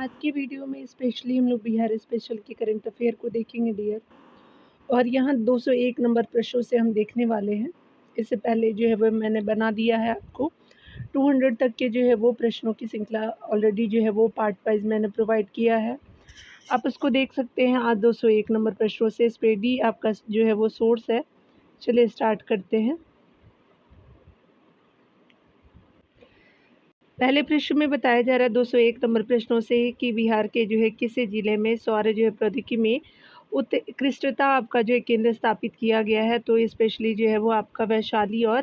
आज की वीडियो में स्पेशली हम लोग बिहार स्पेशल के करंट अफेयर को देखेंगे डियर। और यहाँ 201 नंबर प्रश्नों से हम देखने वाले हैं। इससे पहले जो है वो मैंने बना दिया है आपको 200 तक के जो है वो प्रश्नों की श्रृंखला ऑलरेडी जो है वो पार्ट वाइज मैंने प्रोवाइड किया है। आप उसको देख सकते हैं। आज 201 नंबर प्रश्नों से स्पेडी आपका जो है वो सोर्स है। चलिए स्टार्ट करते हैं। पहले प्रश्न में बताया जा रहा है 201 नंबर प्रश्नों से कि बिहार के जो है किस जिले में सौर जो है प्रौद्योगिकी में उत्कृष्टता आपका जो है केंद्र स्थापित किया गया है। तो स्पेशली जो है वो आपका वैशाली और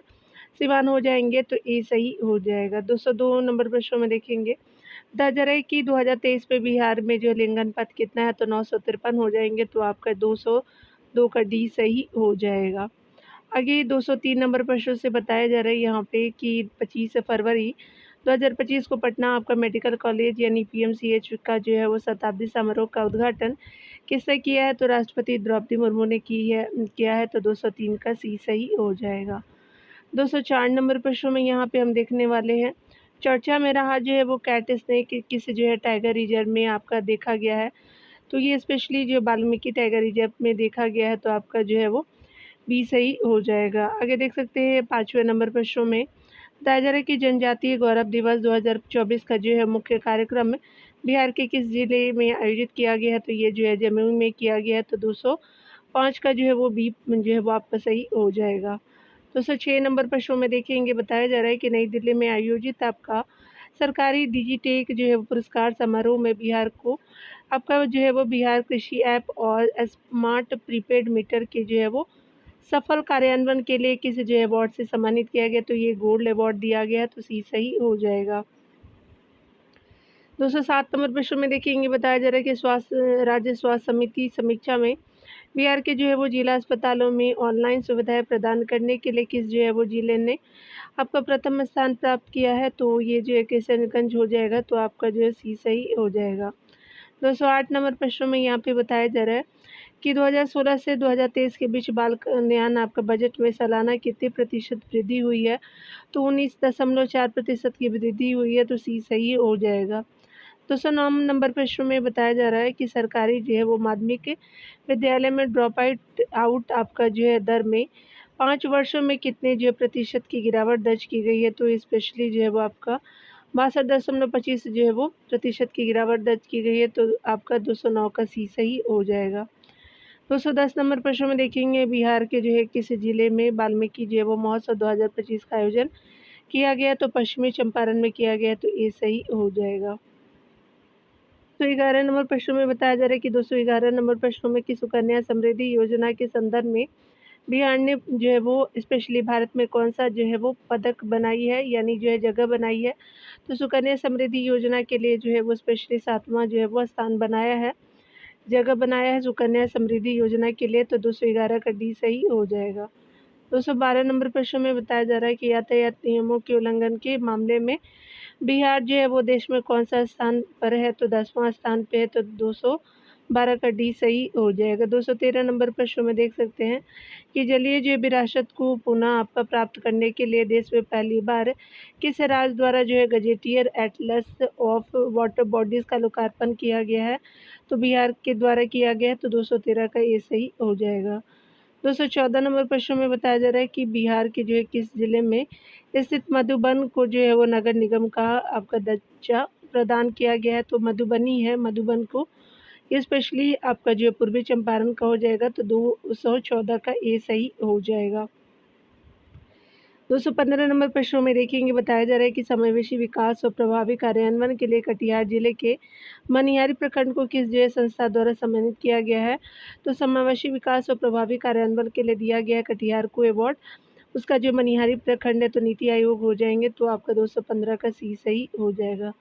सिवान हो जाएंगे, तो ये सही हो जाएगा। 202 नंबर प्रश्नों में देखेंगे, बताया जा रहा है कि 2023 में बिहार में जो लिंगानुपात कितना है, तो 953 हो जाएंगे, तो आपका 202 का डी सही हो जाएगा। आगे 203 नंबर प्रश्न से बताया जा रहा है यहाँ पे कि 25 फरवरी 2025 को पटना आपका मेडिकल कॉलेज यानी पीएमसीएच का जो है वो शताब्दी समारोह का उद्घाटन किसने किया है, तो राष्ट्रपति द्रौपदी मुर्मू ने किया है, तो 203 का सी सही हो जाएगा। 204 नंबर प्रश्न में यहाँ पे हम देखने वाले हैं, चर्चा में रहा जो है वो कैट स्नेक किस जो है टाइगर रिजर्व में आपका देखा गया है। तो ये स्पेशली जो वाल्मीकि टाइगर रिजर्व में देखा गया है, तो आपका जो है वो बी सही हो जाएगा। आगे देख सकते हैं 5वें नंबर प्रश्नों में बताया जा रहा है कि जनजातीय गौरव दिवस 2024 का जो है मुख्य कार्यक्रम बिहार के किस जिले में आयोजित किया गया है, तो ये जो है जमुई में किया गया है, तो 205 का जो है वो बी जो है वो आपका सही हो जाएगा। 206 नंबर प्रश्नों में देखेंगे, बताया जा रहा है कि नई दिल्ली में आयोजित आपका सरकारी डिजिटेक जो है वो पुरस्कार समारोह में बिहार को आपका जो है वो बिहार कृषि ऐप और स्मार्ट प्रीपेड मीटर के जो है वो सफल कार्यान्वयन के लिए किस जो अवार्ड से सम्मानित किया गया, तो ये गोल्ड अवार्ड दिया गया है, तो सी सही हो जाएगा। 207 नंबर प्रश्न में देखेंगे, बताया जा रहा है कि राज्य स्वास्थ्य समिति समीक्षा में बिहार के जो है वो जिला अस्पतालों में ऑनलाइन सुविधाएं प्रदान करने के लिए किस जो है वो जिले ने आपका प्रथम स्थान प्राप्त किया है, तो ये जो है किशनगंज हो जाएगा, तो आपका जो है सी सही हो जाएगा। 208 नंबर प्रश्न में यहाँ पे बताया जा रहा है कि 2016 से 2023 के बीच बाल कल्याण आपका बजट में सालाना कितने प्रतिशत वृद्धि हुई है, तो 19.4% की वृद्धि हुई है, तो सी सही हो जाएगा। 209 नंबर प्रश्न में बताया जा रहा है कि सरकारी जो है वो माध्यमिक विद्यालय में ड्रॉप आउट आपका जो है दर में 5 वर्षों में कितने जो है प्रतिशत की गिरावट दर्ज की गई है, तो स्पेशली जो है वो आपका 62.25 जो है वो प्रतिशत की गिरावट दर्ज की गई है, तो आपका 209 का सी सही हो जाएगा। 210 नंबर प्रश्न में देखेंगे, बिहार के जो है किस जिले में वाल्मीकि जो है वो महोत्सव 2025 का आयोजन किया गया, तो पश्चिमी चंपारण में किया गया, तो ये सही हो जाएगा। 211 नंबर प्रश्न में बताया जा रहा है कि 211 नंबर प्रश्नों में कि सुकन्या समृद्धि योजना के संदर्भ में बिहार ने जो है वो स्पेशली भारत में कौन सा जो है वो पदक बनाई है, यानी जो है जगह बनाई है, तो सुकन्या समृद्धि योजना के लिए जो है वो स्पेशली 7वां जो है वो स्थान बनाया है, जगह बनाया है सुकन्या समृद्धि योजना के लिए, तो 211 का डी सही हो जाएगा। 212 नंबर प्रश्न में बताया जा रहा है कि यातायात नियमों के उल्लंघन के मामले में बिहार जो है वो देश में कौन सा स्थान पर है, तो 10वां स्थान पे है, तो 212 का डी सही हो जाएगा। 213 नंबर प्रश्न में देख सकते हैं कि जलीय जो विरासत को पुनः आपका प्राप्त करने के लिए देश में पहली बार किस राज्य द्वारा जो है gazetteer Atlas of water bodies का लोकार्पण किया गया है, तो बिहार के द्वारा किया गया है, तो 213 का ये सही हो जाएगा। 214 नंबर प्रश्न में बताया जा रहा है कि बिहार के जो है किस जिले में स्थित मधुबन को जो है वो नगर निगम का आपका दर्जा प्रदान किया गया है, तो मधुबनी है मधुबन को, ये स्पेशली आपका जो है पूर्वी चंपारण का हो जाएगा, तो 214 का ए सही हो जाएगा। 215 नंबर प्रश्नों में देखेंगे, बताया जा रहा है कि समावेशी विकास और प्रभावी कार्यान्वयन के लिए कटिहार जिले के मनिहारी प्रखंड को किस जो है संस्था द्वारा सम्मानित किया गया है, तो समावेशी विकास और प्रभावी कार्यान्वयन के लिए दिया गया है कटिहार को अवार्ड, उसका जो मनिहारी प्रखंड है, तो नीति आयोग हो जाएंगे, तो आपका 215 का सी सही हो जाएगा।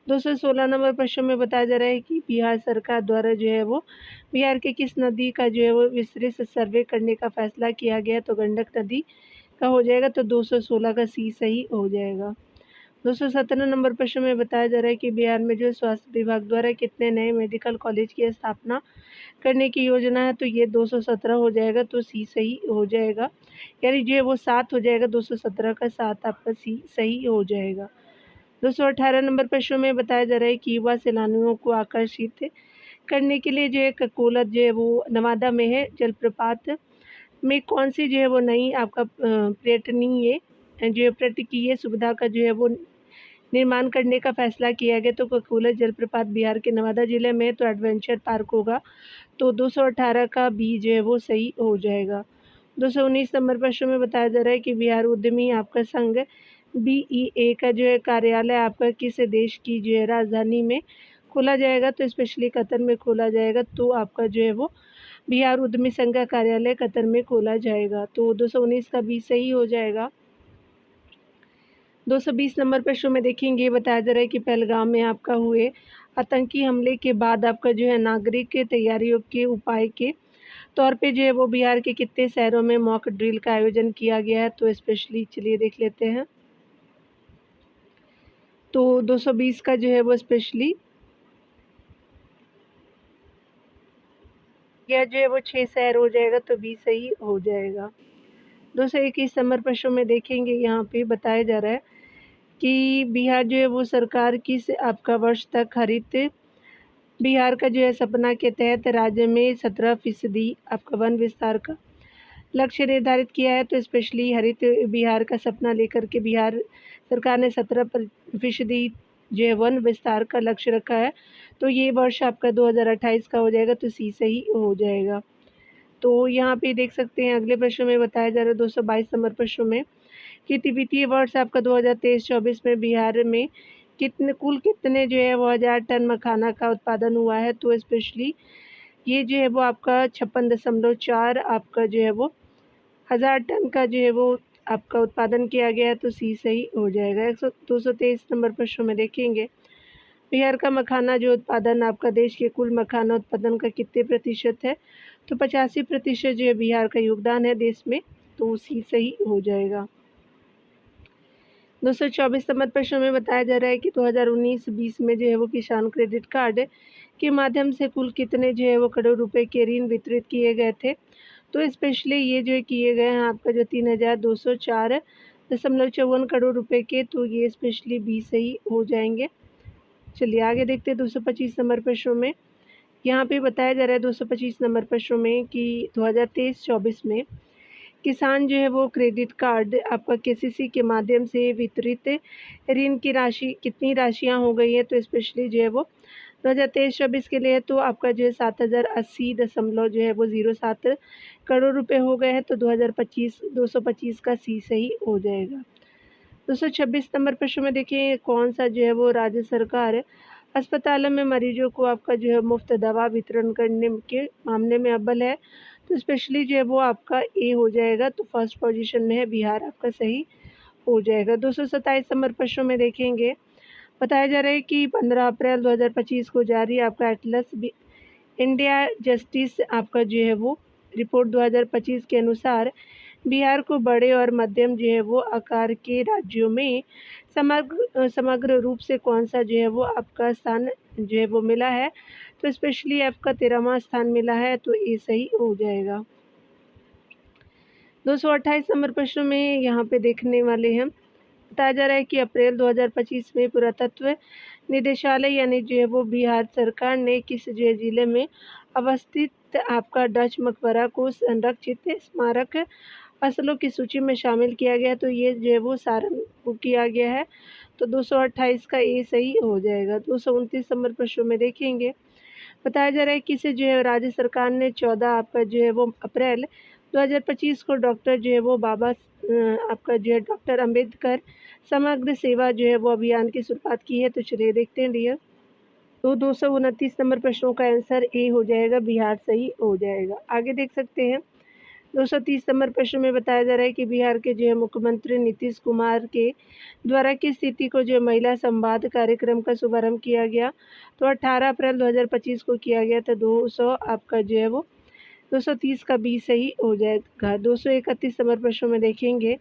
216 नंबर प्रश्न में बताया जा रहा है कि बिहार सरकार द्वारा जो है वो बिहार के किस नदी का जो है वो विस्तृत सर्वे करने का फैसला किया गया, तो गंडक नदी का हो जाएगा, तो 216 का सी सही हो जाएगा। 217 नंबर प्रश्न में बताया जा रहा है कि बिहार में जो है स्वास्थ्य विभाग द्वारा कितने नए मेडिकल कॉलेज की स्थापना करने की योजना है, तो ये 217 हो जाएगा, तो सी सही हो जाएगा, यानी जो है वो 7 हो जाएगा, 217 का 7 आपका सी सही हो जाएगा। 218 नंबर प्रश्न में बताया जा रहा है कि युवा सैलानियों को आकर्षित करने के लिए जो है ककोलत जो है वो नवादा में है, जलप्रपात में कौन सी जो है वो नई आपका पर्यटनीय जो है पर्यटकीय सुविधा का जो है वो निर्माण करने का फैसला किया गया। तो ककोलत जलप्रपात बिहार के नवादा जिले में है, तो एडवेंचर पार्क होगा। तो 218 का बी जो है वो सही हो जाएगा। 219 नंबर प्रश्न में बताया जा रहा है कि बिहार उद्यमी आपका संघ BEA का जो है कार्यालय आपका किस देश की जो है राजधानी में खोला जाएगा। तो स्पेशली कतर में खोला जाएगा। तो आपका जो है वो बिहार उद्यमी संघ का कार्यालय कतर में खोला जाएगा। तो 219 का बी सही हो जाएगा। 220 नंबर प्रश्न में देखेंगे, बताया जा रहा है कि पहलगाम में आपका हुए आतंकी हमले के बाद आपका जो है नागरिक तैयारियों के उपाय के तौर पे जो है वो बिहार के कितने शहरों में मॉक ड्रिल का आयोजन किया गया है। तो स्पेशली चलिए देख लेते हैं। तो 220 का जो है वो स्पेशली यह जो है वो 6 शहर हो जाएगा। तो बी सही हो जाएगा। 221 नंबर प्रश्न में देखेंगे, यहाँ पे बताया जा रहा है कि बिहार जो है वो सरकार किस आपका वर्ष तक हरित बिहार का जो है सपना के तहत राज्य में 17% आपका वन विस्तार का लक्ष्य निर्धारित किया है। तो स्पेशली हरित बिहार का सपना लेकर के बिहार सरकार ने 17% जो है वन विस्तार का लक्ष्य रखा है। तो ये वर्ष आपका 2028 का हो जाएगा। तो सी सही हो जाएगा। तो यहाँ पे देख सकते हैं अगले प्रश्न में बताया जा रहा है 222 नंबर प्रश्न में कि वित्तीय वर्ष आपका 2023-24 में बिहार में कुल कितने जो है वो 1000 टन मखाना का उत्पादन हुआ है। तो स्पेशली ये जो है वो आपका 56.4 आपका जो है वो 1000 टन का जो है वो आपका उत्पादन किया गया है। तो सी सही हो जाएगा। 223 नंबर प्रश्न में देखेंगे, बिहार का मखाना जो उत्पादन आपका देश के कुल मखाना उत्पादन का कितने प्रतिशत है। तो 85% जो है बिहार का योगदान है देश में। तो सी सही हो जाएगा। 224 नंबर प्रश्न में बताया जा रहा है कि 2019-20 में जो है वो किसान क्रेडिट कार्ड के माध्यम से कुल कितने जो है वो करोड़ रुपए के ऋण वितरित किए गए थे। तो स्पेशली ये जो किए गए हैं आपका जो 3204.54 करोड़ रुपए के। तो ये स्पेशली बी सही हो जाएंगे। चलिए आगे देखते हैं 225 नंबर प्रश्नों में। यहाँ पे बताया जा रहा है 225 नंबर प्रश्नों में कि 2023-24 में किसान जो है वो क्रेडिट कार्ड आपका केसीसी के माध्यम से वितरित ऋण की राशि कितनी राशियाँ हो गई हैं। तो स्पेशली जो है वो 2023-24 के लिए तो आपका जो है 7080 जो है वो 07 करोड़ रुपए हो गए हैं। तो 225 का सी सही हो जाएगा। 226 नंबर प्रश्न में देखिए, कौन सा जो है वो राज्य सरकार अस्पतालों में मरीजों को आपका जो है मुफ्त दवा वितरण करने के मामले में अव्वल है। तो स्पेशली जो है वो आपका ए हो जाएगा। तो फर्स्ट पोजीशन में है बिहार, आपका सही हो जाएगा। 227 नंबर प्रश्नों में देखेंगे, बताया जा रहा है कि 15 अप्रैल 2025 को जारी आपका एटलस इंडिया जस्टिस आपका जो है वो रिपोर्ट 2025 के अनुसार बिहार को बड़े और मध्यम जो है वो आकार के राज्यों में समग्र रूप से कौन सा जो है वो आपका स्थान जो है वो मिला है। तो स्पेशली आपका 13वां स्थान मिला है। तो ये सही हो जाएगा। 228 नंबर प्रश्न में यहाँ पे देखने वाले हैं, बताया जा रहा है कि अप्रैल 2025 में पुरातत्व निदेशालय यानी जो है वो बिहार सरकार ने किस जो है जिले में अवस्थित आपका डच मकबरा को संरक्षित स्मारक स्थलों की सूची में शामिल किया गया। तो ये जो है वो सारण को किया गया है। तो 228 का ए सही हो जाएगा। 229 नंबर प्रश्नों में देखेंगे, बताया जा रहा है कि इसे जो है राज्य सरकार ने 14 आपका जो है वो अप्रैल 2025 को डॉक्टर जो है वो आपका जो है डॉक्टर अंबेडकर समग्र सेवा जो है वो अभियान की शुरुआत की है। तो चलिए देखते हैं डियर। तो 229 नंबर प्रश्नों का आंसर ए हो जाएगा, बिहार सही हो जाएगा। आगे देख सकते हैं 230 नंबर प्रश्न में बताया जा रहा है कि बिहार के जो है मुख्यमंत्री नीतीश कुमार के द्वारा किस तिथि को जो महिला संवाद कार्यक्रम का शुभारंभ किया गया। तो 18 अप्रैल 2025 को किया गया था। 200 आपका जो है वो 230 का बी सही हो जाएगा। 231 नंबर प्रश्न में देखेंगे,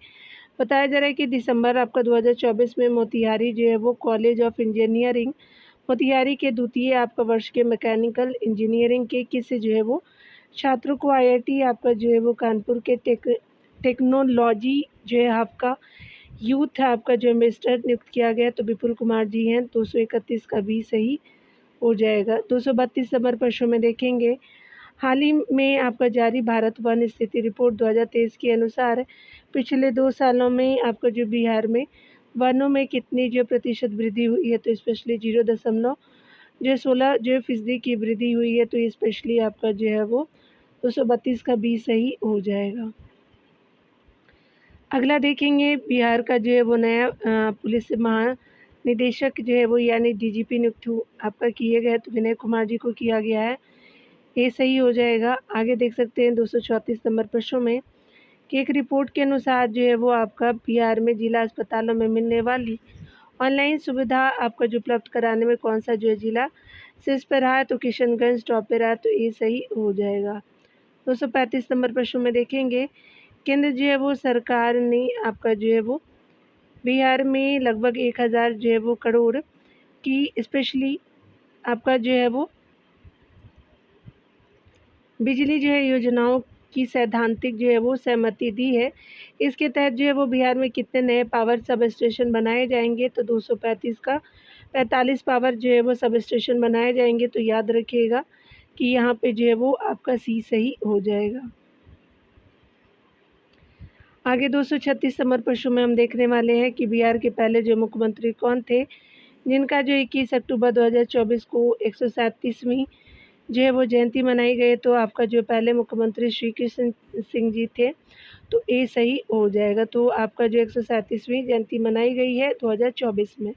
बताया जा रहा है कि दिसंबर आपका 2024 में मोतिहारी जो है वो कॉलेज ऑफ इंजीनियरिंग मोतिहारी के द्वितीय आपका वर्ष के मैकेनिकल इंजीनियरिंग के किस जो है वो छात्रों को आईआईटी आपका जो है वो कानपुर के टेक्नोलॉजी जो है आपका यूथ आपका जो एम्बेसडर नियुक्त किया गया तो विपुल कुमार जी हैं, 231 का भी सही हो जाएगा। 232 नंबर प्रश्न में देखेंगे, हाल ही में आपका जारी भारत वन स्थिति रिपोर्ट 2023 के अनुसार पिछले 2 सालों में आपका जो बिहार में वनों में कितनी जो प्रतिशत वृद्धि हुई है, तो स्पेशली 0.16 जो फीसदी की वृद्धि हुई है, तो ये स्पेशली आपका जो है वो 232 का भी सही हो जाएगा। अगला देखेंगे, बिहार का जो है वो नया पुलिस महानिदेशक जो है वो यानी डीजीपी नियुक्त आपका किए गए, तो विनय कुमार जी को किया गया है, ये सही हो जाएगा। आगे देख सकते हैं 234 नंबर प्रश्न में कि एक रिपोर्ट के अनुसार जो है वो आपका बिहार में जिला अस्पतालों में मिलने वाली ऑनलाइन सुविधा आपका जो उपलब्ध कराने में कौन सा जो है जिला शीर्ष पर रहा है, तो किशनगंज टॉप पे रहा, तो ये सही हो जाएगा। 235 नंबर प्रश्न में देखेंगे, केंद्र जो है वो सरकार ने आपका जो है वो बिहार में लगभग 1000 जो है वो करोड़ की स्पेशली आपका जो है वो बिजली जो है योजनाओं की सैद्धांतिक जो है वो सहमति दी है। इसके तहत जो है वो बिहार में कितने नए पावर सब स्टेशन बनाए जाएंगे, तो 235 का 45 पावर जो है वो सब स्टेशन बनाए जाएंगे, तो याद रखिएगा कि यहाँ पे जो है वो आपका सी सही हो जाएगा। आगे 236 नंबर प्रश्न में हम देखने वाले हैं कि बिहार के पहले जो मुख्यमंत्री कौन थे, जिनका जो 21 अक्टूबर 2024 को 137वीं जो है वो जयंती मनाई गई, तो आपका जो पहले मुख्यमंत्री श्री कृष्ण सिंह जी थे, तो ये सही हो जाएगा। तो आपका जो 137वीं जयंती मनाई गई है 2024 में।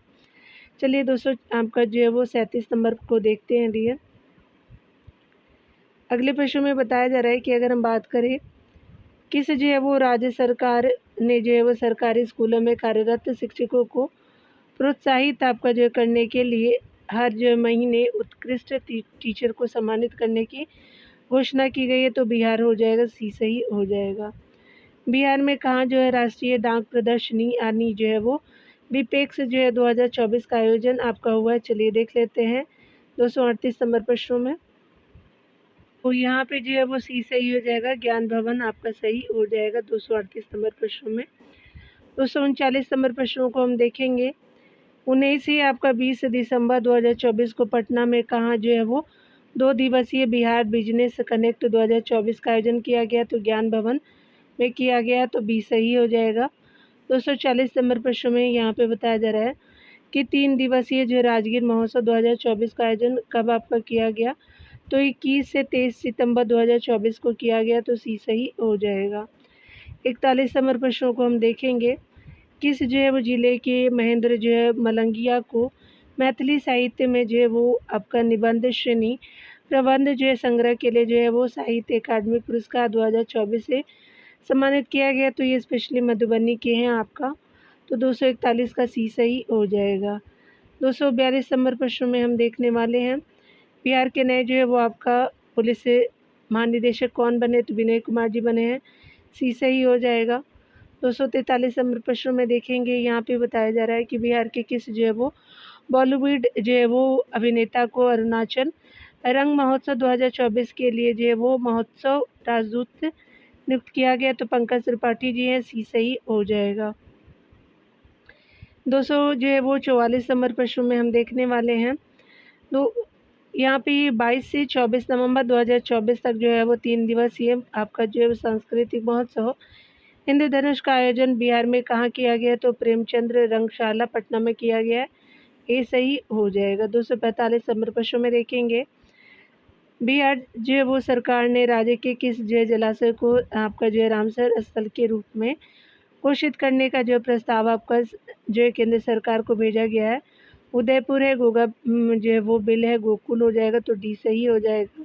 चलिए दोस्तों, आपका जो है वो 37 नंबर को देखते हैं डियर। अगले प्रश्न में बताया जा रहा है कि अगर हम बात करें, किस जो है वो राज्य सरकार ने जो है वो सरकारी स्कूलों में कार्यरत शिक्षकों को प्रोत्साहित आपका जो करने के लिए हर जो महीने उत्कृष्ट टीचर को सम्मानित करने की घोषणा की गई है, तो बिहार हो जाएगा, सी सही हो जाएगा। बिहार में कहाँ जो है राष्ट्रीय डाक प्रदर्शनी यानी जो है वो बीपेक्स जो है 2024 का आयोजन आपका हुआ है, चलिए देख लेते हैं 238 नंबर प्रश्नों में। तो यहाँ पे जो है वो सी सही हो जाएगा, ज्ञान भवन आपका सही हो जाएगा 238 नंबर प्रश्नों में। 239 नंबर प्रश्नों को हम देखेंगे, 19 ही आपका 20 दिसंबर 2024 को पटना में कहाँ जो है वो 2 दिवसीय बिहार बिजनेस कनेक्ट 2024 का आयोजन किया गया, तो ज्ञान भवन में किया गया, तो बी सही हो जाएगा। 240 नंबर प्रश्न में यहाँ पे बताया जा रहा है कि 3 दिवसीय जो राजगीर महोत्सव 2024 का आयोजन कब आपका किया गया, तो 21 से 23 सितंबर 2024 को किया गया, तो सी सही हो जाएगा। 41 नंबर प्रश्नों को हम देखेंगे, किस जो है वो जिले के महेंद्र जो है मलंगिया को मैथिली साहित्य में जो है वो आपका निबंध श्रेणी प्रबंध जो है संग्रह के लिए जो है वो साहित्य अकादमी पुरस्कार 2024 से सम्मानित किया गया, तो ये स्पेशली मधुबनी के हैं आपका, तो 241 का सी सही हो जाएगा। 242 नंबर प्रश्न में हम देखने वाले हैं, बिहार के नए जो है वो आपका पुलिस महानिदेशक कौन बने, तो विनय कुमार जी बने हैं, सी सही हो जाएगा। 243 नंबर प्रश्न में देखेंगे, यहाँ पे बताया जा रहा है कि बिहार के किस जो है वो बॉलीवुड जो है वो अभिनेता को अरुणाचल रंग महोत्सव 2024 के लिए जो है वो महोत्सव राजदूत नियुक्त किया गया, तो पंकज त्रिपाठी जी हैं, सी सही हो जाएगा। 200 जो है वो 44 नंबर प्रश्न में हम देखने वाले हैं, तो यहाँ पे 22 से 24 नवंबर 2024 तक जो है वो 3 दिवसीय आपका जो है वो सांस्कृतिक महोत्सव इंद्रधनुष का आयोजन बिहार में कहाँ किया गया, तो प्रेमचंद्र रंगशाला पटना में किया गया है, ये सही हो जाएगा। 245 नंबर प्रश्न में देखेंगे, बिहार जो है वो सरकार ने राज्य के किस जो है जलाशय को आपका जो है रामसर स्थल के रूप में घोषित करने का जो प्रस्ताव आपका जो है केंद्र सरकार को भेजा गया है, उदयपुर है, गोगा जो है वो बिल है, गोकुल हो जाएगा, तो डी सही हो जाएगा।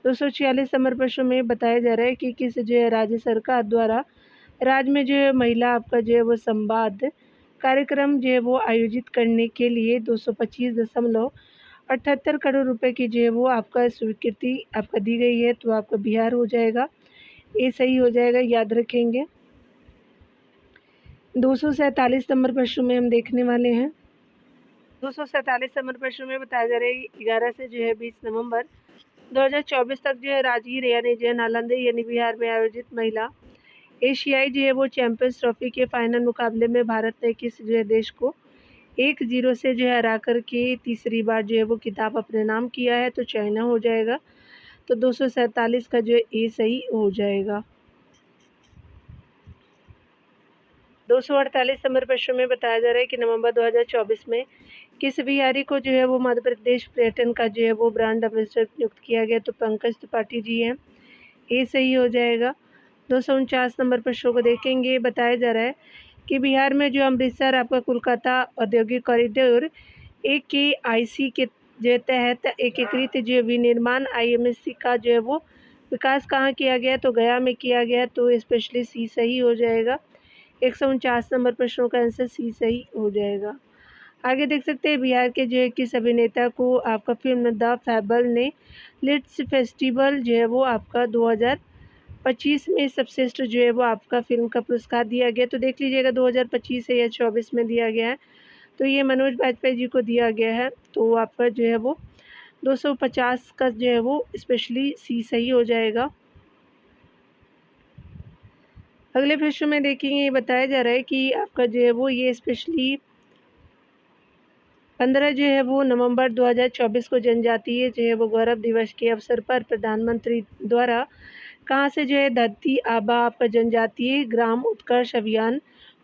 246 नंबर प्रश्न में बताया जा रहा है कि किस जो है राज्य सरकार द्वारा राज्य में जो है महिला आपका जो है वो संवाद कार्यक्रम जो है वो आयोजित करने के लिए 225.78 करोड़ रुपए की जो है वो आपका स्वीकृति आपका दी गई है, तो आपका बिहार हो जाएगा, ये सही हो जाएगा, याद रखेंगे। 247 नंबर प्रश्न में हम देखने वाले हैं, 247 नंबर प्रश्न में बताया जा रहा है 11 से जो है 20 नवंबर 2024 तक जो है राजगीर यानी जो है नालंदा यानी बिहार में आयोजित महिला एशियाई जो है वो चैंपियंस ट्रॉफी के फाइनल मुकाबले में भारत ने किस जो है देश को 1-0 से जो है हरा कर के तीसरी बार जो है वो खिताब अपने नाम किया है? तो चाइना हो जाएगा। तो 247 का जो है ए सही हो जाएगा। 248 नंबर प्रश्न में बताया जा रहा है कि नवंबर 2024 में किस बिहारी को जो है वो मध्य प्रदेश पर्यटन का जो है वो ब्रांड एम्बेसडर नियुक्त किया गया? तो पंकज त्रिपाठी जी हैं। ए सही हो जाएगा। 249 नंबर प्रश्नों को देखेंगे। बताया जा रहा है कि बिहार में जो अमृतसर आपका कोलकाता औद्योगिक कॉरिडोर AKIC के जो तहत एकीकृत जो विनिर्माण IMSC का जो है वो विकास कहाँ किया गया? तो गया में किया गया। तो स्पेशली सी सही हो जाएगा। 149 नंबर प्रश्नों का आंसर सी सही हो जाएगा। आगे देख सकते हैं बिहार के जो है किस अभिनेता को आपका फिल्म द फैबल ने लिट्स फेस्टिवल जो है वो आपका 2025 में सबश्रेष्ठ जो है वो आपका फिल्म का पुरस्कार दिया गया? तो देख लीजिएगा 2025 है या 24 में दिया गया है। तो ये मनोज बाजपेयी जी को दिया गया है। तो आपका जो है वो 250 का जो है वो स्पेशली सी सही हो जाएगा। अगले प्रश्न में देखेंगे। ये बताया जा रहा है कि आपका जो है वो ये स्पेशली 15 जो है वो नवंबर 2024 को जनजातीय जो है वो गौरव दिवस के अवसर पर प्रधानमंत्री द्वारा कहाँ से जो है धरती आबा आपका जनजातीय ग्राम उत्कर्ष अभियान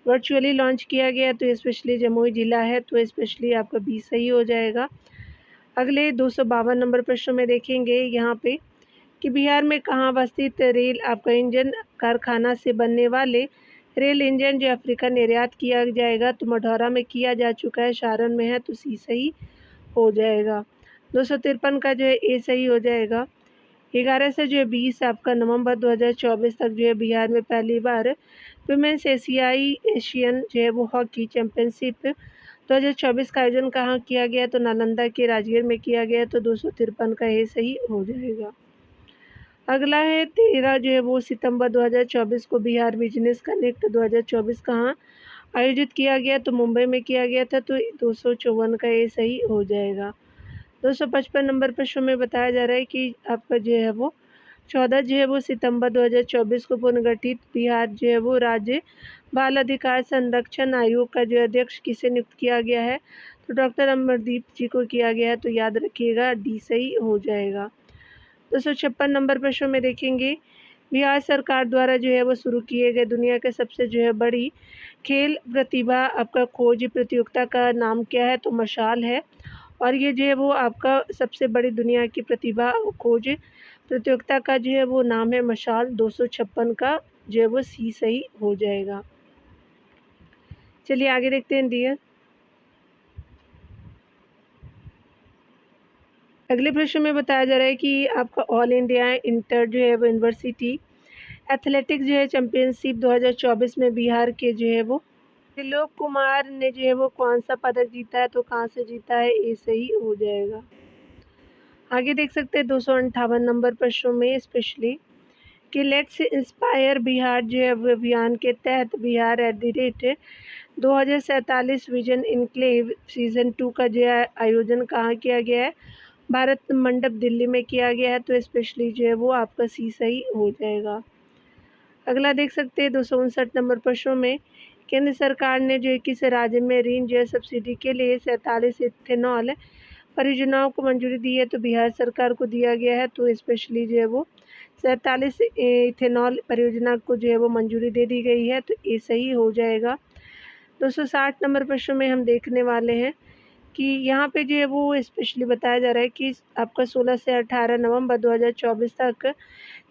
वर्चुअली लॉन्च किया गया? तो स्पेशली जमुई जिला है। तो स्पेशली आपका बी सही हो जाएगा। अगले 252 नंबर प्रश्न में देखेंगे यहाँ पे कि बिहार में कहाँ अवस्थित रेल आपका इंजन कारखाना से बनने वाले रेल इंजन जो अफ्रीका निर्यात किया जाएगा? तो मढ़ौरा में किया जा चुका है, सारण में है। तो सी सही हो जाएगा। 253 का जो है ए सही हो जाएगा। 11 से जो है 20 आपका नवंबर 2024 तक जो है बिहार में पहली बार वुमेन्स एशियन जो है वो हॉकी चैम्पियनशिप 2024 का आयोजन कहाँ किया गया? तो नालंदा के राजगीर में किया गया। तो 253 का ए सही हो जाएगा। अगला है 13 जो है वो सितंबर 2024 को बिहार बिजनेस कनेक्ट 2024 कहाँ आयोजित किया गया? तो मुंबई में किया गया था। तो 254 का ये सही हो जाएगा। 255 नंबर प्रश्न में बताया जा रहा है कि आपका जो है वो 14 जो है वो सितंबर 2024 को पुनर्गठित बिहार जो है वो राज्य बाल अधिकार संरक्षण आयोग का जो अध्यक्ष किसे नियुक्त किया गया है? तो डॉक्टर अमरदीप जी को किया गया है। तो याद रखिएगा डी सही हो जाएगा। 256 नंबर प्रश्न में देखेंगे। बिहार सरकार द्वारा जो है वो शुरू किए गए दुनिया के सबसे जो है बड़ी खेल प्रतिभा आपका खोज प्रतियोगिता का नाम क्या है? तो मशाल है। और ये जो है वो आपका सबसे बड़ी दुनिया की प्रतिभा खोज प्रतियोगिता का जो है वो नाम है मशाल। 256 का जो है वो सी सही हो जाएगा। चलिए आगे देखते हैं डियर। अगले प्रश्न में बताया जा रहा है कि आपका ऑल इंडिया इंटर जो है वो यूनिवर्सिटी एथलेटिक्स जो है चैम्पियनशिप 2024 में बिहार के जो है वो त्रिलोक कुमार ने जो है वो कौन सा पदक जीता है? तो कहाँ से जीता है? ये सही हो जाएगा। आगे देख सकते हैं 258 नंबर प्रश्नों में स्पेशली कि लेट्स इंस्पायर बिहार जो है वो अभियान के तहत बिहार @ 2047 विजन इनक्लेव सीज़न 2 का जो है आयोजन कहाँ किया गया है? भारत मंडप दिल्ली में किया गया है। तो स्पेशली जो है वो आपका सी सही हो जाएगा। अगला देख सकते हैं 259 नंबर प्रश्नों में केंद्र सरकार ने जो है किस राज्य में ऋण जो है सब्सिडी के लिए 47 इथेनॉल परियोजनाओं को मंजूरी दी है? तो बिहार सरकार को दिया गया है। तो स्पेशली जो है वो 47 इथेनॉल परियोजना को जो है वो मंजूरी दे दी गई है। तो ये सही हो जाएगा। 260 नंबर प्रश्न में हम देखने वाले हैं कि यहाँ पे जो है वो स्पेशली बताया जा रहा है कि आपका 16 से 18 नवंबर 2024 तक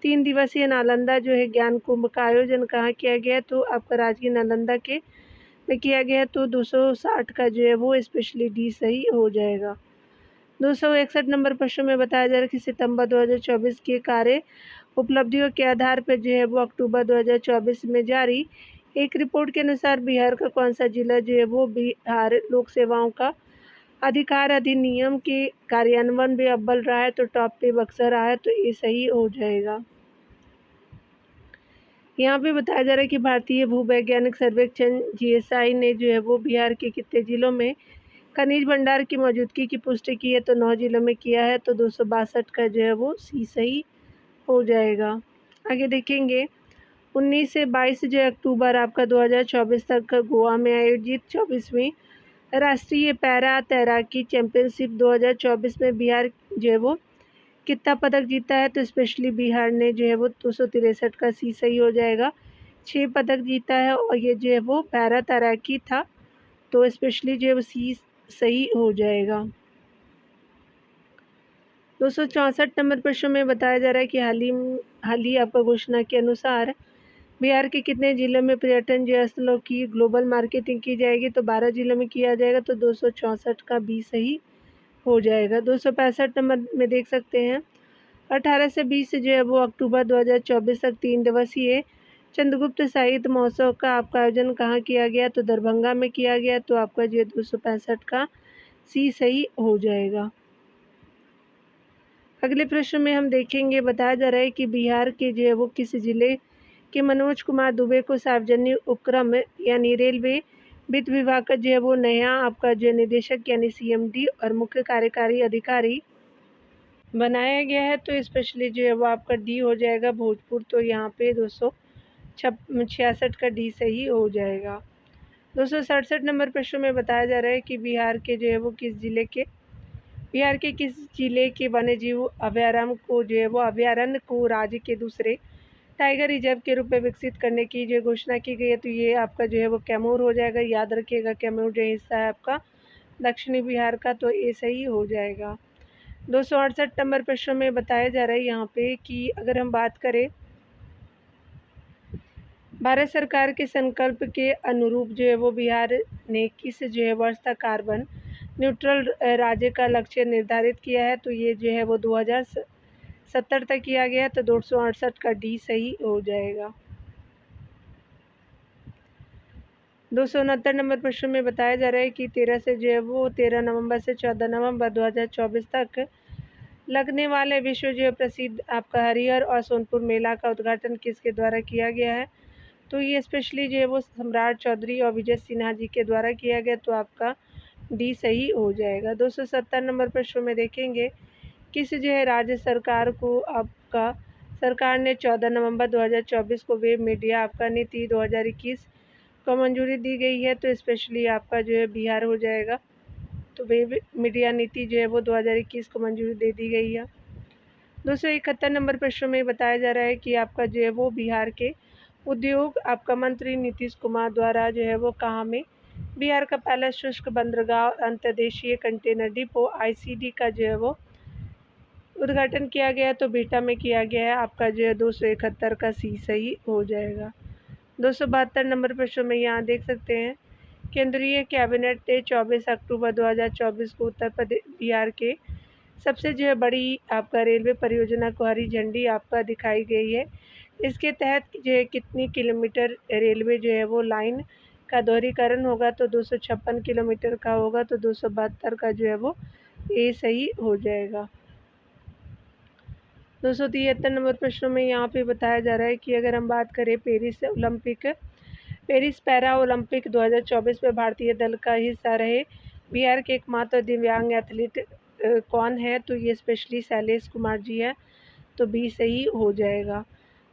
3 दिवसीय नालंदा जो है ज्ञान कुंभ का आयोजन कहाँ किया गया है? तो आपका राजगीर नालंदा के में किया गया है। तो 260 का जो है वो स्पेशली डी सही हो जाएगा। 261 नंबर प्रश्न में बताया जा रहा है कि सितंबर 2024 के कार्य उपलब्धियों के आधार पर जो है वो अक्टूबर 2024 में जारी एक रिपोर्ट के अनुसार बिहार का कौन सा जिला जो है वो बिहार लोक सेवाओं का अधिकार अधिनियम के कार्यान्वयन में अव्वल रहा है? तो टॉप पे बक्सर रहा है। तो ये सही हो जाएगा। यहाँ पे बताया जा रहा है कि भारतीय भूवैज्ञानिक सर्वेक्षण GSI ने जो है वो बिहार के कितने जिलों में खनिज भंडार की मौजूदगी की पुष्टि की है? तो 9 जिलों में किया है। तो 262 का जो है वो सी सही हो जाएगा। आगे देखेंगे 19 से 22 जो अक्टूबर आपका 2024 तक गोवा में आयोजित 24वीं राष्ट्रीय पैरा तैराकी चैंपियनशिप 2024 में बिहार जो है वो कितना पदक जीता है? तो स्पेशली बिहार ने जो है वो 263 का सी सही हो जाएगा, 6 पदक जीता है और ये जो है वो पैरा तैराकी था, तो स्पेशली जो है वो सी सही हो जाएगा। 264 नंबर प्रश्न में बताया जा रहा है कि हाल ही आपका घोषणा के अनुसार बिहार के कितने जिलों में पर्यटन जो स्थलों की ग्लोबल मार्केटिंग की जाएगी? तो 12 जिलों में किया जाएगा, तो 264 का बी सही हो जाएगा। 265 नंबर में देख सकते हैं 18 से 20 जो है वो अक्टूबर 2024 तक 3 दिवसीय चंद्रगुप्त साहित्य महोत्सव का आपका आयोजन कहाँ किया गया? तो दरभंगा में किया गया, तो आपका जो है 265 का सी सही हो जाएगा। अगले प्रश्न में हम देखेंगे, बताया जा रहा है कि बिहार के जो है वो किस जिले के मनोज कुमार दुबे को सार्वजनिक उपक्रम यानी रेलवे वित्त विभाग का जो है वो नया आपका जो निदेशक यानी सीएमडी और मुख्य कार्यकारी अधिकारी बनाया गया है? तो स्पेशली जो है वो आपका डी हो जाएगा भोजपुर, तो यहाँ पे 266 का डी सही हो जाएगा। 267 नंबर प्रश्न में बताया जा रहा है कि बिहार के किस जिले के वन्यजीव अभयारण्य को राज्य के दूसरे टाइगर रिजर्व के रूप में विकसित करने की जो घोषणा की गई है? तो ये आपका जो है वो कैमूर हो जाएगा। याद रखिएगा कैमूर जो हिस्सा है आपका दक्षिणी बिहार का, तो ये सही हो जाएगा। 268 नंबर प्रश्न में बताया जा रहा है यहाँ पे कि अगर हम बात करें भारत सरकार के संकल्प के अनुरूप जो है वो बिहार ने किस जो है वर्ष तक कार्बन न्यूट्रल राज्य का लक्ष्य निर्धारित किया है? तो ये जो है वो 2070 तक किया गया है, तो 268 का डी सही हो जाएगा। 269 नंबर प्रश्न में बताया जा रहा है कि 13 नवंबर से 14 नवंबर 2024 तक लगने वाले विश्व जो प्रसिद्ध आपका हरिहर और सोनपुर मेला का उद्घाटन किसके द्वारा किया गया है? तो ये स्पेशली जो है वो सम्राट चौधरी और विजय सिन्हा जी के द्वारा किया गया, तो आपका डी सही हो जाएगा। 270 नंबर प्रश्न में देखेंगे किस जो है राज्य सरकार को आपका सरकार ने 14 नवंबर 2024 को वेब मीडिया आपका नीति 2021 को मंजूरी दी गई है? तो स्पेशली आपका जो है बिहार हो जाएगा, तो वेब मीडिया नीति जो है वो 2021 को मंजूरी दे दी गई है। 271 नंबर प्रश्न में बताया जा रहा है कि आपका जो है वो बिहार के उद्योग आपका मंत्री नीतीश कुमार द्वारा जो है वो कहाँ में बिहार का पहला शुष्क बंदरगाह अंतर्देशीय कंटेनर डिपो आईसीडी का जो है वो उद्घाटन किया गया है? तो बिहटा में किया गया है। आपका जो है 271 का सी सही हो जाएगा। 272 नंबर प्रश्न में यहाँ देख सकते हैं केंद्रीय कैबिनेट ने 24 अक्टूबर 2024 को उत्तर प्रदेश बिहार के सबसे जो है बड़ी आपका रेलवे परियोजना को हरी झंडी आपका दिखाई गई है। इसके तहत जो है कितनी किलोमीटर रेलवे जो है वो लाइन का दोहरीकरण होगा? तो 256 किलोमीटर का होगा, तो 272 का जो है वो ए सही हो जाएगा। 273 नंबर प्रश्न में यहाँ पे बताया जा रहा है कि अगर हम बात करें पेरिस पैरा ओलंपिक 2024 में भारतीय दल का हिस्सा रहे बिहार के एकमात्र दिव्यांग एथलीट कौन है? तो ये स्पेशली शैलेश कुमार जी है, तो बी सही हो जाएगा।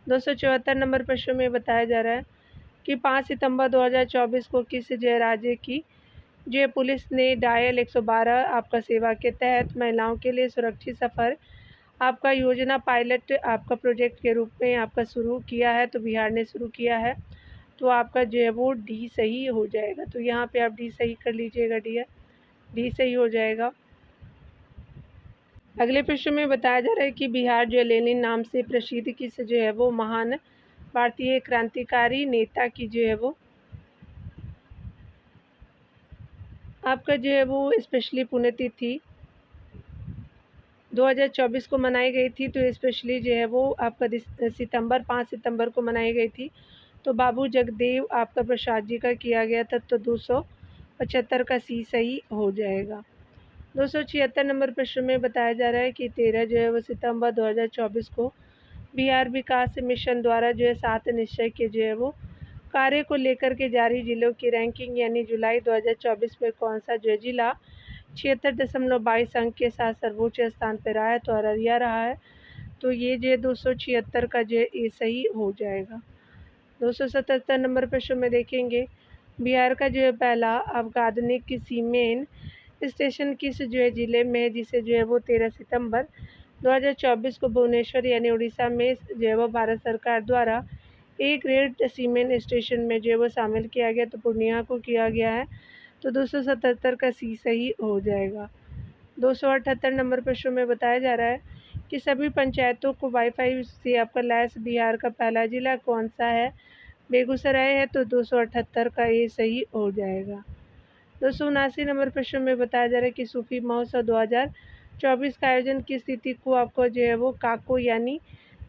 274 नंबर प्रश्न में बताया जा रहा है कि 5 सितंबर 2024 को किस जय राज्य की जय पुलिस ने डायल 112 आपका सेवा के तहत महिलाओं के लिए सुरक्षित सफ़र आपका योजना पायलट आपका प्रोजेक्ट के रूप में आपका शुरू किया है? तो बिहार ने शुरू किया है, तो आपका जो है वो डी सही हो जाएगा। तो यहाँ पे आप डी सही कर लीजिएगा, डी सही हो जाएगा। अगले प्रश्न में बताया जा रहा है कि बिहार जो लेनिन नाम से प्रसिद्ध किस जो है वो महान भारतीय क्रांतिकारी नेता की जो है वो आपका जो है वो स्पेशली पुण्यतिथि 2024 को मनाई गई थी? तो स्पेशली जो है वो आपका 5 सितंबर को मनाई गई थी, तो बाबू जगदेव आपका प्रसाद जी का किया गया था, तो 275 का सी सही हो जाएगा। 276 नंबर प्रश्न में बताया जा रहा है कि 13 जो है वो सितंबर 2024 को बिहार विकास मिशन द्वारा जो है 7 निश्चय के जो है वो कार्य को लेकर के जारी जिलों की रैंकिंग यानी जुलाई 2024 में कौन सा जो है जिला 76.22 अंक के साथ सर्वोच्च स्थान पर रहा है? तो अररिया रहा है, तो ये जो है 276 का जो है ये सही हो जाएगा। 277 नंबर प्रश्न में देखेंगे बिहार का जो है पहला आपका आधुनिक सीमेन स्टेशन किस जो है ज़िले में है, जिसे जो है वो 13 सितंबर 2024 को भुवनेश्वर यानी उड़ीसा में जो है वो भारत सरकार द्वारा एक रेड सीमेंट स्टेशन में जो है वो शामिल किया गया, तो पूर्णिया को किया गया है। तो 277 का सी सही हो जाएगा। 278 नंबर प्रश्न में बताया जा रहा है कि सभी पंचायतों को वाईफाई से आपका लैस बिहार का पहला जिला कौन सा है, बेगूसराय है, तो 278 का ये सही हो जाएगा। 279 नंबर प्रश्न में बताया जा रहा है कि सूफी महोत्सव 2024 का आयोजन किस तिथि को आपको जो है वो काको यानी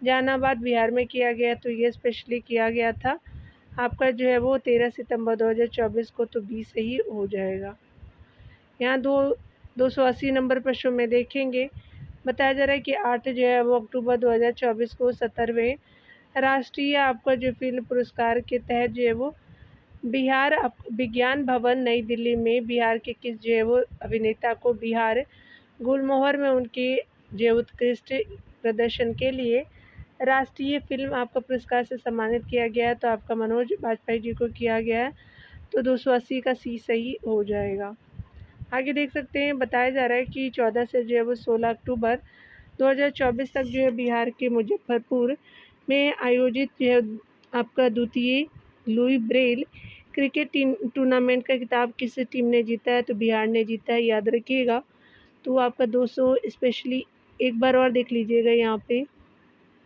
जहानाबाद बिहार में किया गया, तो ये स्पेशली किया गया था आपका जो है वो 13 सितंबर 2024 को, तो बी सही हो जाएगा। यहाँ 280 नंबर प्रश्न में देखेंगे बताया जा रहा है कि 8 जो है वो अक्टूबर 2024 को 70वें राष्ट्रीय आपका जो फिल्म पुरस्कार के तहत जो है वो बिहार विज्ञान भवन नई दिल्ली में बिहार के किस जो है वो अभिनेता को बिहार गुलमोहर में उनके जो उत्कृष्ट प्रदर्शन के लिए राष्ट्रीय फिल्म आपका पुरस्कार से सम्मानित किया गया है, तो आपका मनोज बाजपेयी जी को किया गया है, तो 280 का सी सही हो जाएगा। आगे देख सकते हैं बताया जा रहा है कि 14 से जो है वो 16 अक्टूबर 2024 तक जो है बिहार के मुजफ्फरपुर में आयोजित जो है आपका द्वितीय लुई ब्रेल क्रिकेट टूर्नामेंट का खिताब किस टीम ने जीता है, तो बिहार ने जीता है, याद रखिएगा। तो आपका 200 स्पेशली एक बार और देख लीजिएगा यहाँ पे,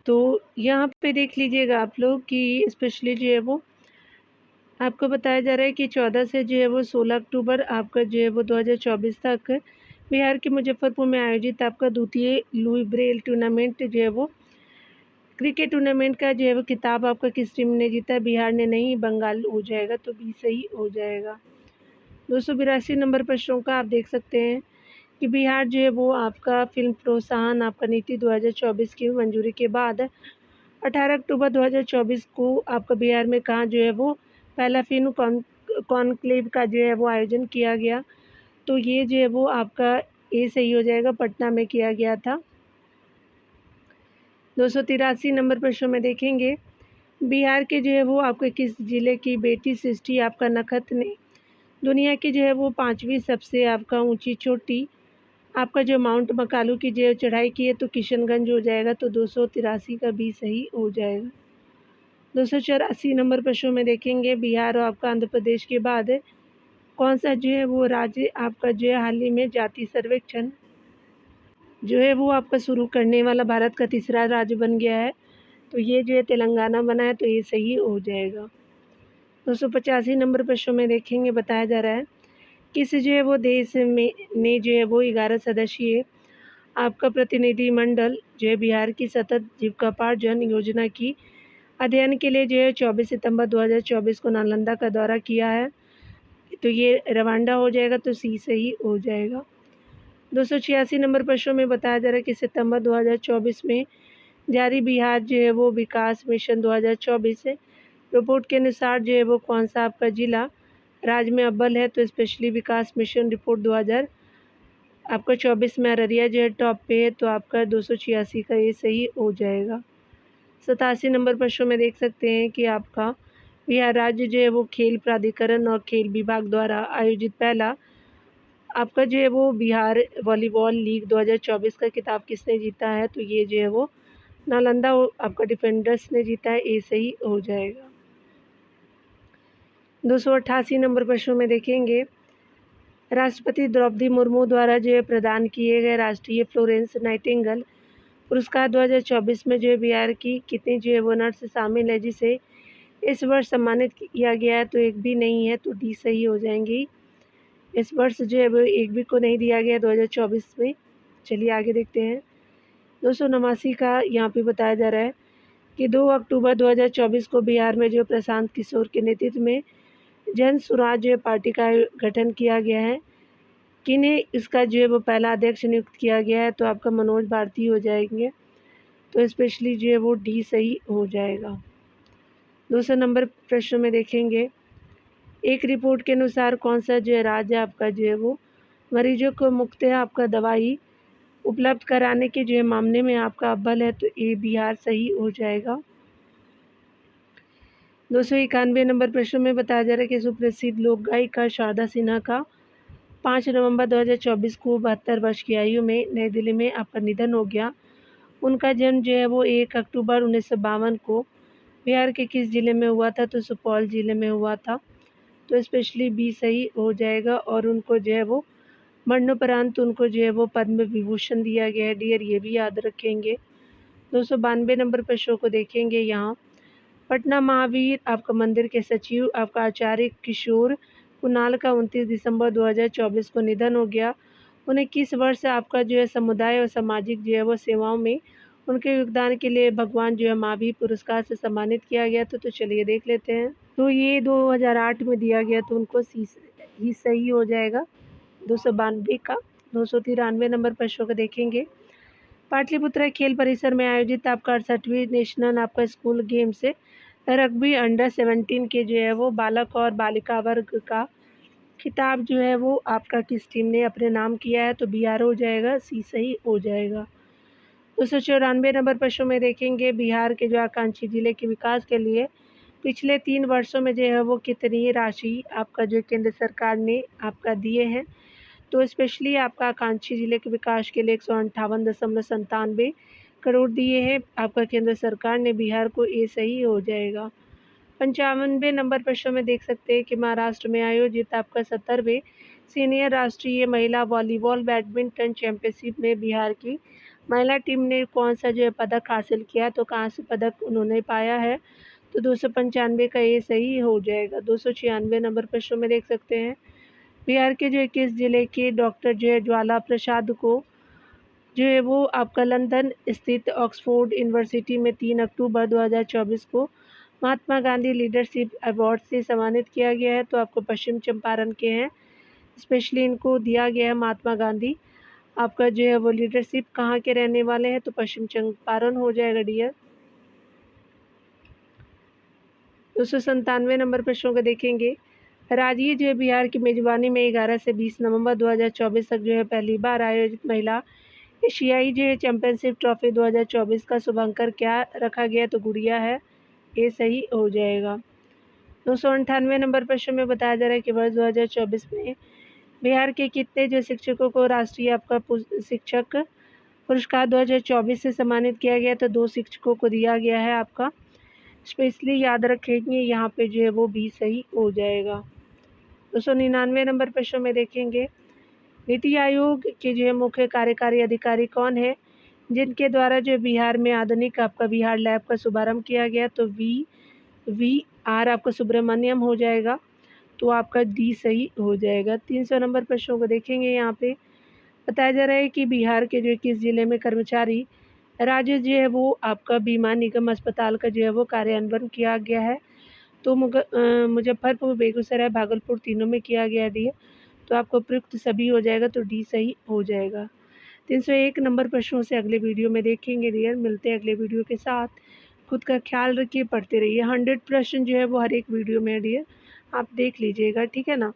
तो यहाँ पे देख लीजिएगा आप लोग कि स्पेशली जो है वो आपको बताया जा रहा है कि 14 से जो है वो 16 अक्टूबर आपका जो है वो 2024 तक बिहार के मुजफ्फरपुर में आयोजित आपका द्वितीय लुई ब्रेल टूर्नामेंट जो है वो क्रिकेट टूर्नामेंट का जो है वो खिताब आपका किस टीम ने जीता है, बिहार ने नहीं, बंगाल हो जाएगा, तो बी सही हो जाएगा। 282 नंबर प्रश्नों का आप देख सकते हैं कि बिहार जो है वो आपका फिल्म प्रोत्साहन आपका नीति 2024 की मंजूरी के बाद 18 अक्टूबर 2024 को आपका बिहार में कहाँ जो है वो पहला फिल्म कॉन्क्लेव का जो है वो आयोजन किया गया, तो ये जो है वो आपका ए सही हो जाएगा, पटना में किया गया था। 283 नंबर प्रश्न में देखेंगे बिहार के जो है वो आपके किस जिले की बेटी सृष्टि आपका नखत ने दुनिया की जो है वो 5वीं सबसे आपका ऊंची चोटी आपका जो माउंट मकालू की जो चढ़ाई की है, तो किशनगंज हो जाएगा, तो 283 का भी सही हो जाएगा। 284 नंबर प्रश्न में देखेंगे बिहार और आपका आंध्र प्रदेश के बाद कौन सा जो है वो राज्य आपका जो है हाल ही में जाति सर्वेक्षण जो है वो आपका शुरू करने वाला भारत का तीसरा राज्य बन गया है, तो ये जो है तेलंगाना बना है, तो ये सही हो जाएगा। 285 नंबर प्रश्न में देखेंगे बताया जा रहा है किस जो है वो देश में ने जो है वो 11 सदस्यीय आपका प्रतिनिधिमंडल जो है बिहार की सतत जीविकोपार्जन योजना की अध्ययन के लिए जो है 24 सितंबर 2024 को नालंदा का दौरा किया है, तो ये रवांडा हो जाएगा, तो सी सही हो जाएगा। 286 नंबर प्रश्न में बताया जा रहा है कि सितंबर 2024 में जारी बिहार जो है वो विकास मिशन 2024 रिपोर्ट के अनुसार जो है वो कौन सा आपका जिला राज्य में अव्वल है, तो स्पेशली विकास मिशन रिपोर्ट 2000 आपका 24 में अररिया जो है टॉप पे है, तो आपका 286 का ये सही हो जाएगा। 87 नंबर प्रश्न में देख सकते हैं कि आपका बिहार राज्य जो है वो खेल प्राधिकरण और खेल विभाग द्वारा आयोजित पहला आपका जो है वो बिहार वॉलीबॉल लीग 2024 का खिताब किसने जीता है, तो ये जो है वो नालंदा आपका डिफेंडर्स ने जीता है, ये सही हो जाएगा। 288 नंबर प्रश्न में देखेंगे राष्ट्रपति द्रौपदी मुर्मू द्वारा जो है प्रदान किए गए राष्ट्रीय फ्लोरेंस नाइटिंगेल पुरस्कार 2024 में जो है बिहार की कितनी जो है वो नर्स शामिल है जिसे इस वर्ष सम्मानित किया गया है, तो एक भी नहीं है, तो डी सही हो जाएंगी। इस वर्ष जो है वो एक भी को नहीं दिया गया 2024 में। चलिए आगे देखते हैं। 289 का यहाँ पे बताया जा रहा है कि 2 अक्टूबर 2024 को बिहार में जो प्रशांत किशोर के नेतृत्व में जन स्वराज पार्टी का गठन किया गया है, किन्हें इसका जो है वो पहला अध्यक्ष नियुक्त किया गया है, तो आपका मनोज भारती हो जाएंगे, तो स्पेशली जो है वो डी सही हो जाएगा। 200 नंबर प्रश्न में देखेंगे एक रिपोर्ट के अनुसार कौन सा जो है राज्य आपका जो है वो मरीजों को मुफ्त आपका दवाई उपलब्ध कराने के जो है मामले में आपका अव्वल है, तो ए बिहार सही हो जाएगा। 291 नंबर प्रश्न में बताया जा रहा है कि सुप्रसिद्ध लोक गायिका शारदा सिन्हा का 5 नवंबर 2024 को 72 वर्ष की आयु में नई दिल्ली में आपका निधन हो गया। उनका जन्म जो है वो 1 अक्टूबर 1952 को बिहार के किस ज़िले में हुआ था? तो सुपौल ज़िले में हुआ था। तो स्पेशली बी सही हो जाएगा। और उनको जो है वो मरणोपरांत उनको जो है वो पद्म विभूषण दिया गया है डियर, ये भी याद रखेंगे। 292 नंबर प्रश्नों को देखेंगे यहाँ। पटना महावीर आपका मंदिर के सचिव आपका आचार्य किशोर कुणाल का 29 दिसंबर 2024 को निधन हो गया। उन्हें किस वर्ष आपका जो है समुदाय और सामाजिक जो है वो सेवाओं में उनके योगदान के लिए भगवान जो है महावीर पुरस्कार से सम्मानित किया गया था? तो चलिए देख लेते हैं। तो ये 2008 में दिया गया, तो उनको ही सही हो जाएगा 292 का। 293 नंबर प्रश्नों को देखेंगे। पाटलिपुत्र खेल परिसर में आयोजित आपका 68वीं नेशनल आपका स्कूल गेम से रग्बी अंडर 17 के जो है वो बालक और बालिका वर्ग का खिताब जो है वो आपका किस टीम ने अपने नाम किया है? तो बिहार हो जाएगा, सी सही हो जाएगा। 294 नंबर प्रश्नों में देखेंगे। बिहार के जो आकांक्षी जिले के विकास के लिए पिछले 3 वर्षों में जो है वो कितनी राशि आपका जो केंद्र सरकार ने आपका दिए हैं? तो स्पेशली आपका आकांक्षी जिले के विकास के लिए 158.97 करोड़ दिए हैं आपका केंद्र सरकार ने बिहार को, ये सही हो जाएगा। 95 नंबर प्रश्न में देख सकते हैं कि महाराष्ट्र में आयोजित आपका 70वें सीनियर राष्ट्रीय महिला वॉलीबॉल बैडमिंटन चैंपियनशिप में बिहार की महिला टीम ने कौन सा जो है पदक हासिल किया? तो कांस्य पदक उन्होंने पाया है। तो 295 का ये सही हो जाएगा। 296 नंबर प्रश्न में देख सकते हैं। बिहार के जो 21 जिले के डॉक्टर जो है ज्वाला प्रसाद को जो है वो आपका लंदन स्थित ऑक्सफोर्ड यूनिवर्सिटी में 3 अक्टूबर 2024 को महात्मा गांधी लीडरशिप अवार्ड से सम्मानित किया गया है। तो आपको पश्चिम चंपारण के हैं, स्पेशली इनको दिया गया है महात्मा गांधी। आपका जो है वो लीडरशिप कहाँ के रहने वाले हैं? तो पश्चिम चंपारण हो जाएगा डियर। 297 नंबर प्रश्नों को देखेंगे। राज्य जो है बिहार की मेजबानी में 11 से 20 नवंबर 2024 तक जो है पहली बार आयोजित महिला एशियाई जो है चैंपियनशिप ट्रॉफी 2024 का शुभांकर क्या रखा गया? तो गुड़िया है, ये सही हो जाएगा। 298 नंबर प्रश्न में बताया जा रहा है कि वर्ष 2024 में बिहार के कितने जो शिक्षकों को राष्ट्रीय आपका शिक्षक पुरस्कार 2024 से सम्मानित किया गया? तो 2 शिक्षकों को दिया गया है आपका, स्पेशली याद रखेंगे यहाँ पे जो है वो भी सही हो जाएगा। 299 नंबर प्रश्न में देखेंगे। नीति आयोग के जो है मुख्य कार्यकारी अधिकारी कौन है जिनके द्वारा जो बिहार में आधुनिक आपका बिहार लैब का शुभारंभ किया गया? तो वी आर आपका सुब्रमण्यम हो जाएगा। तो आपका डी सही हो जाएगा। 300 नंबर प्रश्नों को देखेंगे। यहाँ पे बताया जा रहा है कि बिहार के जो किस जिले में कर्मचारी राज्य जो है वो आपका बीमा निगम अस्पताल का जो है वो कार्यान्वयन किया गया है? तो मुजफ्फरपुर, बेगूसराय, भागलपुर तीनों में किया गया है। तो आपको प्रयुक्त सभी हो जाएगा, तो डी सही हो जाएगा। 301 नंबर प्रश्नों से अगले वीडियो में देखेंगे डियर। मिलते हैं अगले वीडियो के साथ। खुद का ख्याल रखिए, पढ़ते रहिए। 100 प्रश्न जो है वो हर एक वीडियो में है डियर, आप देख लीजिएगा, ठीक है ना।